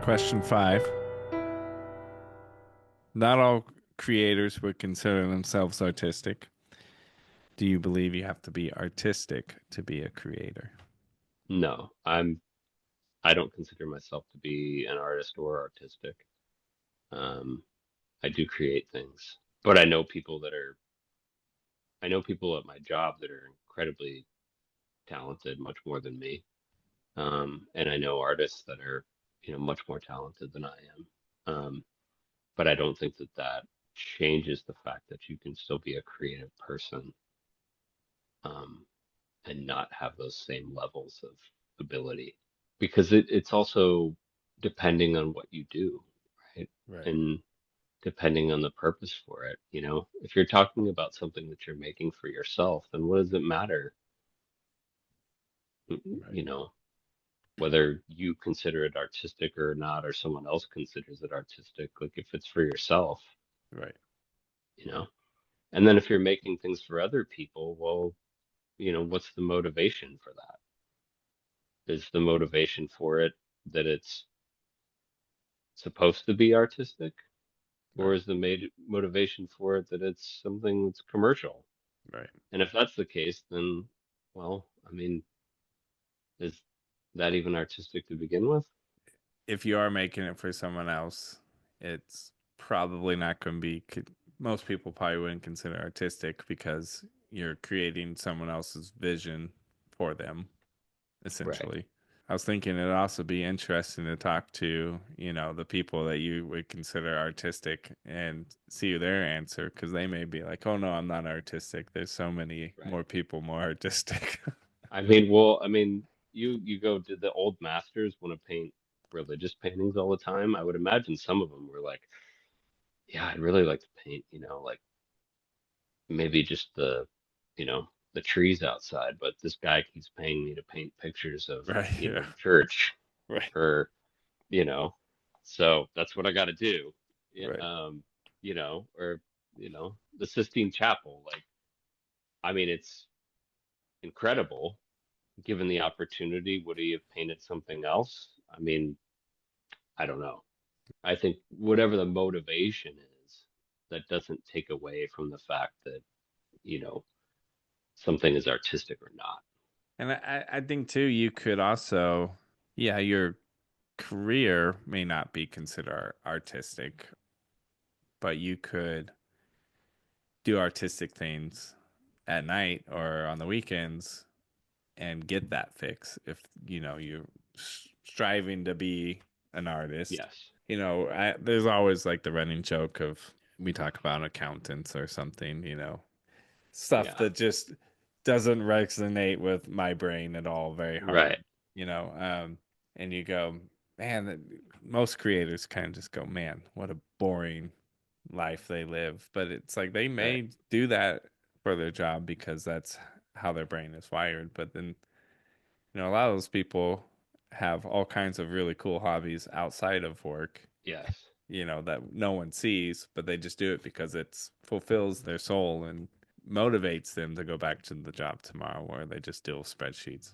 Question 5. Not all creators would consider themselves artistic. Do you believe you have to be artistic to be a creator? No, I don't consider myself to be an artist or artistic. Um, I do create things, but I know people at my job that are incredibly talented, much more than me. And I know artists that are, much more talented than I am. But I don't think that that changes the fact that you can still be a creative person, um, and not have those same levels of ability. Because it's also depending on what you do, right? Right. And depending on the purpose for it, if you're talking about something that you're making for yourself, then what does it matter, Right. you know, whether you consider it artistic or not, or someone else considers it artistic? Like if it's for yourself, Right. you know, and then if you're making things for other people, well, what's the motivation for that? Is the motivation for it that it's supposed to be artistic? Or Right. is the motivation for it that it's something that's commercial? Right. And if that's the case, then, well, I mean, is that even artistic to begin with? If you are making it for someone else, it's probably not going to be, most people probably wouldn't consider artistic because you're creating someone else's vision for them, Right. essentially. I was thinking it'd also be interesting to talk to, the people that you would consider artistic and see their answer because they may be like, oh no, I'm not artistic. There's so many Right. more people more artistic. You go to the old masters want to paint religious paintings all the time. I would imagine some of them were like, yeah, I'd really like to paint, like maybe just the trees outside, but this guy keeps paying me to paint pictures of, Right. Yeah. the church Right. for, you know, so that's what I got to do. Yeah, Right. or the Sistine Chapel. Like, I mean, it's incredible. Given the opportunity, would he have painted something else? I mean, I don't know. I think whatever the motivation is, that doesn't take away from the fact that, you know, something is artistic or not. And I think too, you could also, yeah, your career may not be considered artistic, but you could do artistic things at night or on the weekends and get that fix if you're striving to be an artist. Yes. There's always like the running joke of we talk about accountants or something, stuff Yeah. that just doesn't resonate with my brain at all very hard, Right. you know. And you go, man, most creators kind of just go, man, what a boring life they live. But it's like they Right. may do that for their job because that's how their brain is wired. But then, a lot of those people have all kinds of really cool hobbies outside of work, Yes. that no one sees, but they just do it because it fulfills their soul and motivates them to go back to the job tomorrow where they just deal with spreadsheets.